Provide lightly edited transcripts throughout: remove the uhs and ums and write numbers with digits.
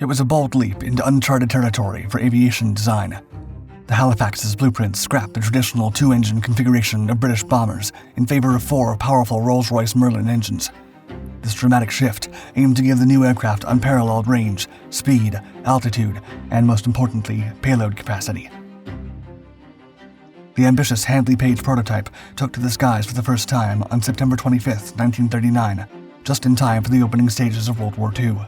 It was a bold leap into uncharted territory for aviation design. The Halifax's blueprints scrapped the traditional two-engine configuration of British bombers in favor of 4 powerful Rolls-Royce Merlin engines. This dramatic shift aimed to give the new aircraft unparalleled range, speed, altitude, and most importantly, payload capacity. The ambitious Handley Page prototype took to the skies for the first time on September 25, 1939, just in time for the opening stages of World War II.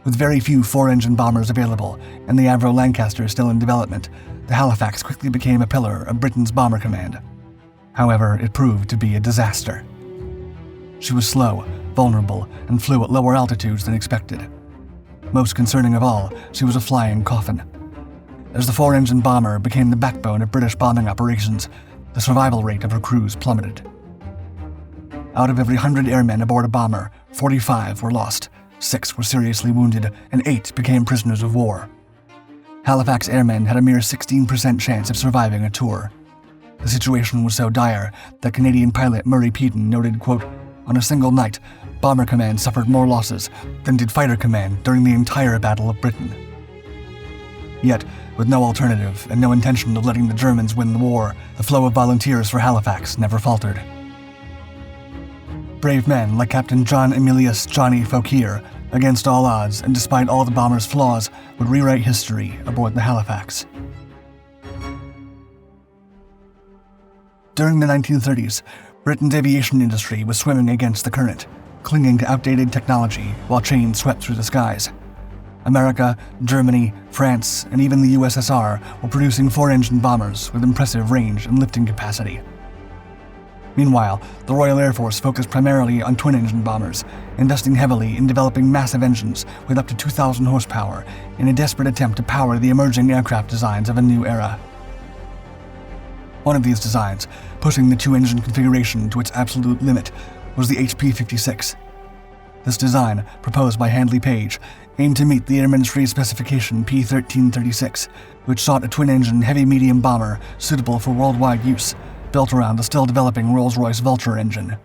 With very few 4-engine bombers available and the Avro Lancaster still in development, the Halifax quickly became a pillar of Britain's bomber command. However, it proved to be a disaster. She was slow, vulnerable, and flew at lower altitudes than expected. Most concerning of all, she was a flying coffin. As the 4-engine bomber became the backbone of British bombing operations, the survival rate of her crews plummeted. Out of every 100 airmen aboard a bomber, 45 were lost, 6 were seriously wounded, and 8 became prisoners of war. Halifax airmen had a mere 16% chance of surviving a tour. The situation was so dire that Canadian pilot Murray Peden noted, quote, "On a single night, Bomber Command suffered more losses than did Fighter Command during the entire Battle of Britain." Yet, with no alternative and no intention of letting the Germans win the war, the flow of volunteers for Halifax never faltered. Brave men like Captain John Emilius Johnny Fauquier, against all odds and despite all the bomber's flaws, would rewrite history aboard the Halifax. During the 1930s, Britain's aviation industry was swimming against the current, clinging to outdated technology while chains swept through the skies. America, Germany, France, and even the USSR were producing 4-engine bombers with impressive range and lifting capacity. Meanwhile, the Royal Air Force focused primarily on twin-engine bombers, investing heavily in developing massive engines with up to 2,000 horsepower in a desperate attempt to power the emerging aircraft designs of a new era. One of these designs, pushing the 2-engine configuration to its absolute limit, was the HP-56. This design, proposed by Handley Page, aimed to meet the Air Ministry's specification P-1336, which sought a twin-engine heavy-medium bomber suitable for worldwide use, built around the still-developing Rolls-Royce Vulture engine.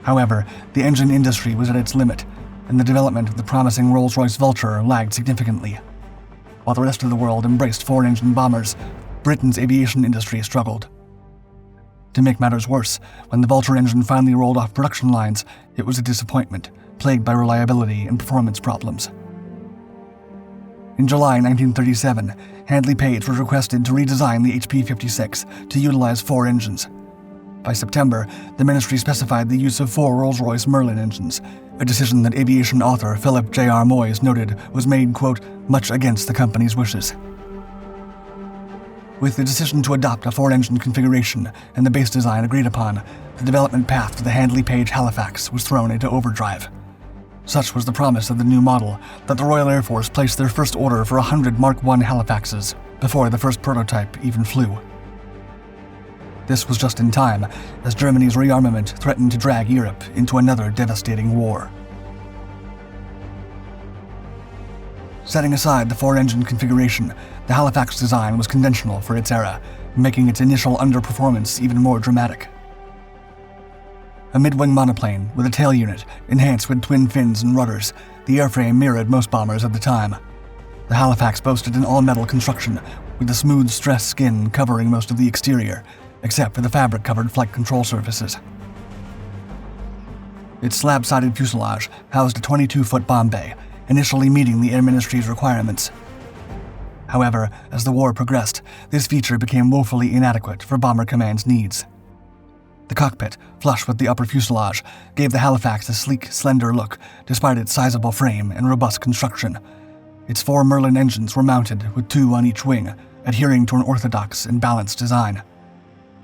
However, the engine industry was at its limit, and the development of the promising Rolls-Royce Vulture lagged significantly. While the rest of the world embraced 4-engine bombers, Britain's aviation industry struggled. To make matters worse, when the Vulture engine finally rolled off production lines, it was a disappointment, plagued by reliability and performance problems. In July 1937, Handley Page was requested to redesign the HP-56 to utilize 4 engines. By September, the ministry specified the use of 4 Rolls-Royce Merlin engines, a decision that aviation author Philip J.R. Moyes noted was made, quote, much against the company's wishes. With the decision to adopt a 4-engine configuration and the base design agreed upon, the development path for the Handley Page Halifax was thrown into overdrive. Such was the promise of the new model that the Royal Air Force placed their first order for 100 Mark I Halifaxes before the first prototype even flew. This was just in time, as Germany's rearmament threatened to drag Europe into another devastating war. Setting aside the 4-engine configuration, the Halifax design was conventional for its era, making its initial underperformance even more dramatic. A mid-wing monoplane with a tail unit, enhanced with twin fins and rudders, the airframe mirrored most bombers at the time. The Halifax boasted an all-metal construction, with a smooth stressed skin covering most of the exterior, except for the fabric-covered flight control surfaces. Its slab-sided fuselage housed a 22-foot bomb bay, initially meeting the Air Ministry's requirements. However, as the war progressed, this feature became woefully inadequate for Bomber Command's needs. The cockpit, flush with the upper fuselage, gave the Halifax a sleek, slender look, despite its sizable frame and robust construction. Its 4 Merlin engines were mounted with 2 on each wing, adhering to an orthodox and balanced design.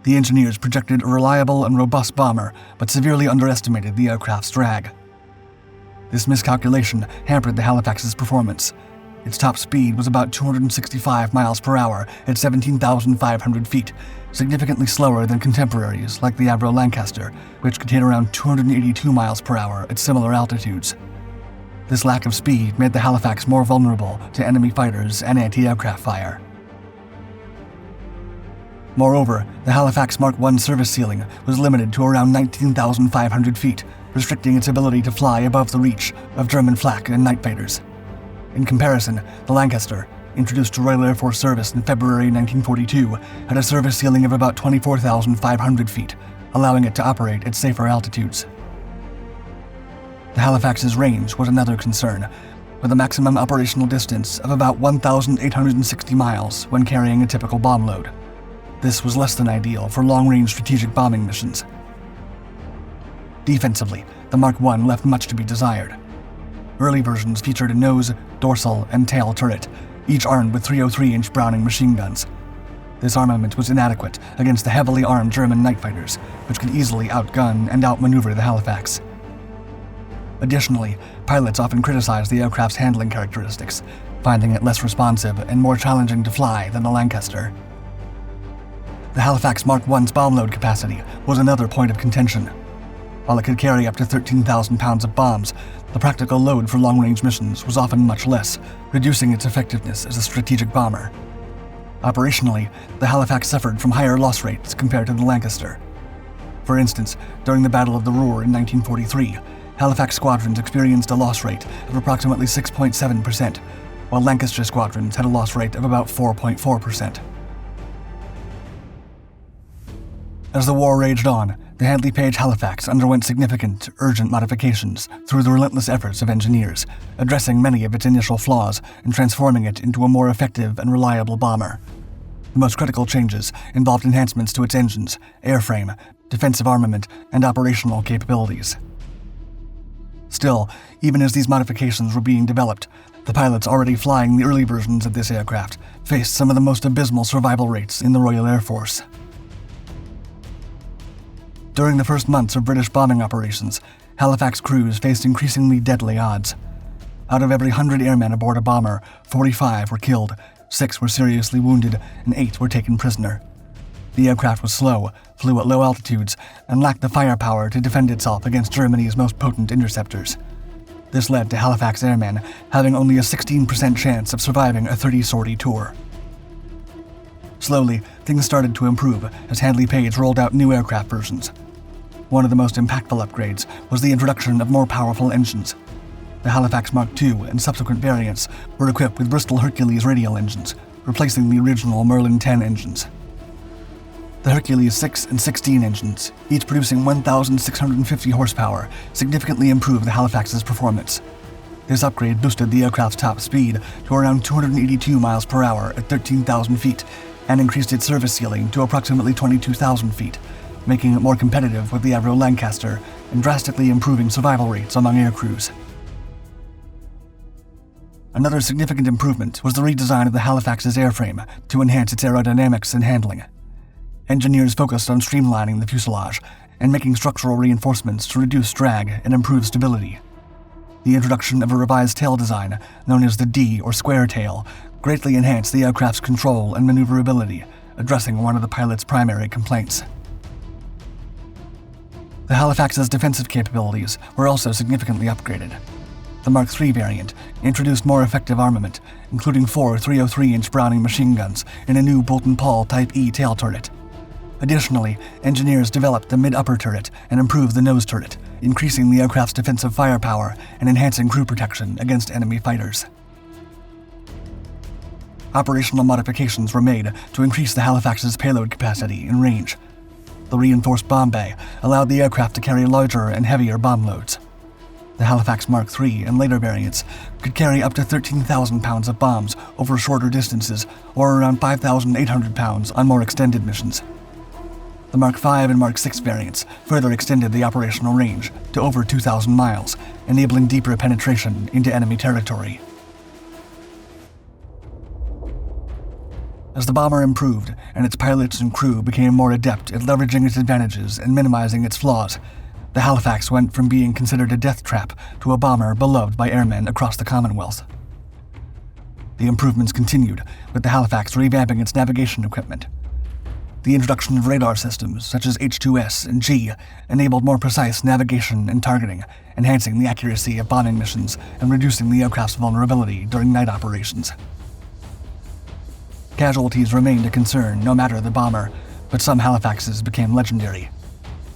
The engineers projected a reliable and robust bomber, but severely underestimated the aircraft's drag. This miscalculation hampered the Halifax's performance. Its top speed was about 265 miles per hour at 17,500 feet, significantly slower than contemporaries like the Avro Lancaster, which could hit around 282 miles per hour at similar altitudes. This lack of speed made the Halifax more vulnerable to enemy fighters and anti-aircraft fire. Moreover, the Halifax Mark I service ceiling was limited to around 19,500 feet, restricting its ability to fly above the reach of German flak and night fighters. In comparison, the Lancaster, introduced to Royal Air Force service in February 1942, had a service ceiling of about 24,500 feet, allowing it to operate at safer altitudes. The Halifax's range was another concern, with a maximum operational distance of about 1,860 miles when carrying a typical bomb load. This was less than ideal for long-range strategic bombing missions. Defensively, the Mark I left much to be desired. Early versions featured a nose, dorsal, and tail turret, each armed with 303-inch Browning machine guns. This armament was inadequate against the heavily armed German night fighters, which could easily outgun and outmaneuver the Halifax. Additionally, pilots often criticized the aircraft's handling characteristics, finding it less responsive and more challenging to fly than the Lancaster. The Halifax Mark I's bomb load capacity was another point of contention. While it could carry up to 13,000 pounds of bombs, the practical load for long-range missions was often much less, reducing its effectiveness as a strategic bomber. Operationally, the Halifax suffered from higher loss rates compared to the Lancaster. For instance, during the Battle of the Ruhr in 1943, Halifax squadrons experienced a loss rate of approximately 6.7%, while Lancaster squadrons had a loss rate of about 4.4%. As the war raged on, the Handley Page Halifax underwent significant, urgent modifications through the relentless efforts of engineers, addressing many of its initial flaws and transforming it into a more effective and reliable bomber. The most critical changes involved enhancements to its engines, airframe, defensive armament, and operational capabilities. Still, even as these modifications were being developed, the pilots already flying the early versions of this aircraft faced some of the most abysmal survival rates in the Royal Air Force. During the first months of British bombing operations, Halifax crews faced increasingly deadly odds. Out of every 100 airmen aboard a bomber, 45 were killed, 6 were seriously wounded, and 8 were taken prisoner. The aircraft was slow, flew at low altitudes, and lacked the firepower to defend itself against Germany's most potent interceptors. This led to Halifax airmen having only a 16% chance of surviving a 30-sortie tour. Slowly, things started to improve as Handley Page rolled out new aircraft versions. One of the most impactful upgrades was the introduction of more powerful engines. The Halifax Mark II and subsequent variants were equipped with Bristol Hercules radial engines, replacing the original Merlin 10 engines. The Hercules 6 and 16 engines, each producing 1,650 horsepower, significantly improved the Halifax's performance. This upgrade boosted the aircraft's top speed to around 282 miles per hour at 13,000 feet and increased its service ceiling to approximately 22,000 feet, making it more competitive with the Avro Lancaster and drastically improving survival rates among aircrews. Another significant improvement was the redesign of the Halifax's airframe to enhance its aerodynamics and handling. Engineers focused on streamlining the fuselage and making structural reinforcements to reduce drag and improve stability. The introduction of a revised tail design, known as the D or square tail, greatly enhanced the aircraft's control and maneuverability, addressing one of the pilot's primary complaints. The Halifax's defensive capabilities were also significantly upgraded. The Mark III variant introduced more effective armament, including 4 303-inch Browning machine guns and a new Boulton-Paul Type E tail turret. Additionally, engineers developed the mid-upper turret and improved the nose turret, increasing the aircraft's defensive firepower and enhancing crew protection against enemy fighters. Operational modifications were made to increase the Halifax's payload capacity and range. The reinforced bomb bay allowed the aircraft to carry larger and heavier bomb loads. The Halifax Mark III and later variants could carry up to 13,000 pounds of bombs over shorter distances or around 5,800 pounds on more extended missions. The Mark V and Mark VI variants further extended the operational range to over 2,000 miles, enabling deeper penetration into enemy territory. As the bomber improved and its pilots and crew became more adept at leveraging its advantages and minimizing its flaws, the Halifax went from being considered a death trap to a bomber beloved by airmen across the Commonwealth. The improvements continued, with the Halifax revamping its navigation equipment. The introduction of radar systems such as H2S and G enabled more precise navigation and targeting, enhancing the accuracy of bombing missions and reducing the aircraft's vulnerability during night operations. Casualties remained a concern no matter the bomber, but some Halifaxes became legendary.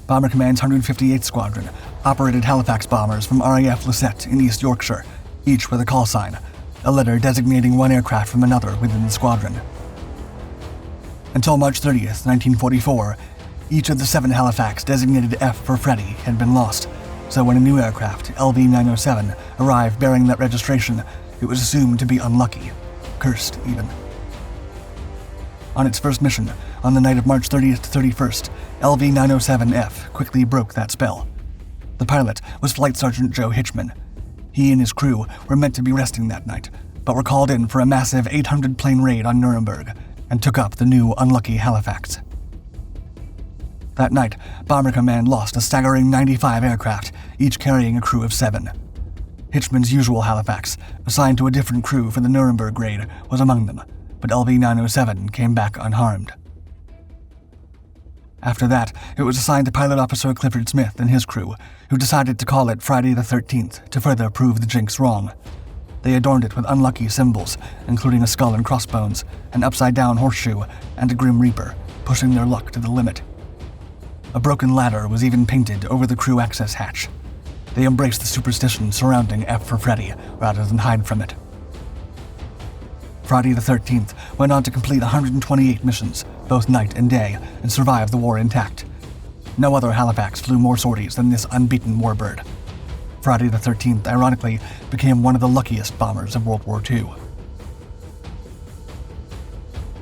Bomber Command's 158th Squadron, operated Halifax bombers from RAF Lucette in East Yorkshire, each with a call sign, a letter designating one aircraft from another within the squadron. Until March 30th, 1944, each of the 7 Halifax designated F for Freddy had been lost, so when a new aircraft, LV-907, arrived bearing that registration, it was assumed to be unlucky, cursed even. On its first mission, on the night of March 30th to 31st, LV-907F quickly broke that spell. The pilot was Flight Sergeant Joe Hitchman. He and his crew were meant to be resting that night, but were called in for a massive 800-plane raid on Nuremberg, and took up the new unlucky Halifax. That night, Bomber Command lost a staggering 95 aircraft, each carrying a crew of 7. Hitchman's usual Halifax, assigned to a different crew for the Nuremberg raid, was among them, but LV-907 came back unharmed. After that, it was assigned to Pilot Officer Clifford Smith and his crew, who decided to call it Friday the 13th to further prove the jinx wrong. They adorned it with unlucky symbols, including a skull and crossbones, an upside-down horseshoe, and a Grim Reaper, pushing their luck to the limit. A broken ladder was even painted over the crew access hatch. They embraced the superstition surrounding F for Freddy, rather than hide from it. Friday the 13th went on to complete 128 missions, both night and day, and survive the war intact. No other Halifax flew more sorties than this unbeaten warbird. Friday the 13th, ironically, became one of the luckiest bombers of World War II.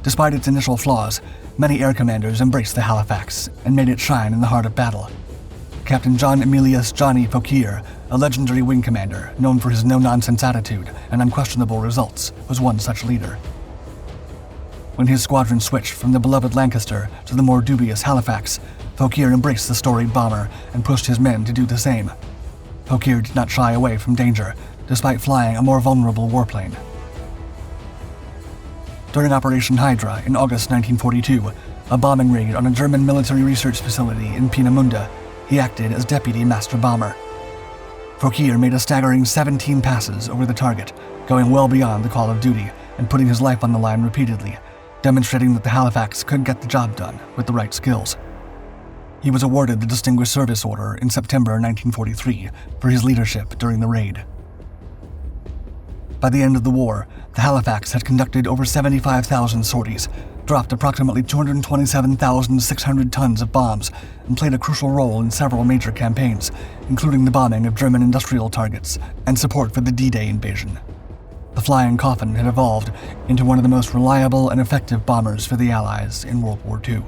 Despite its initial flaws, many air commanders embraced the Halifax and made it shine in the heart of battle. Captain John Emilius Johnny Fauquier, a legendary wing commander known for his no-nonsense attitude and unquestionable results, was one such leader. When his squadron switched from the beloved Lancaster to the more dubious Halifax, Fauquier embraced the storied bomber and pushed his men to do the same. Fauquier did not shy away from danger, despite flying a more vulnerable warplane. During Operation Hydra in August 1942, a bombing raid on a German military research facility in Peenemünde, he acted as deputy master bomber. Fauquier made a staggering 17 passes over the target, going well beyond the call of duty and putting his life on the line repeatedly, demonstrating that the Halifax could get the job done with the right skills. He was awarded the Distinguished Service Order in September 1943 for his leadership during the raid. By the end of the war, the Halifax had conducted over 75,000 sorties, dropped approximately 227,600 tons of bombs, and played a crucial role in several major campaigns, including the bombing of German industrial targets and support for the D-Day invasion. The flying coffin had evolved into one of the most reliable and effective bombers for the Allies in World War II.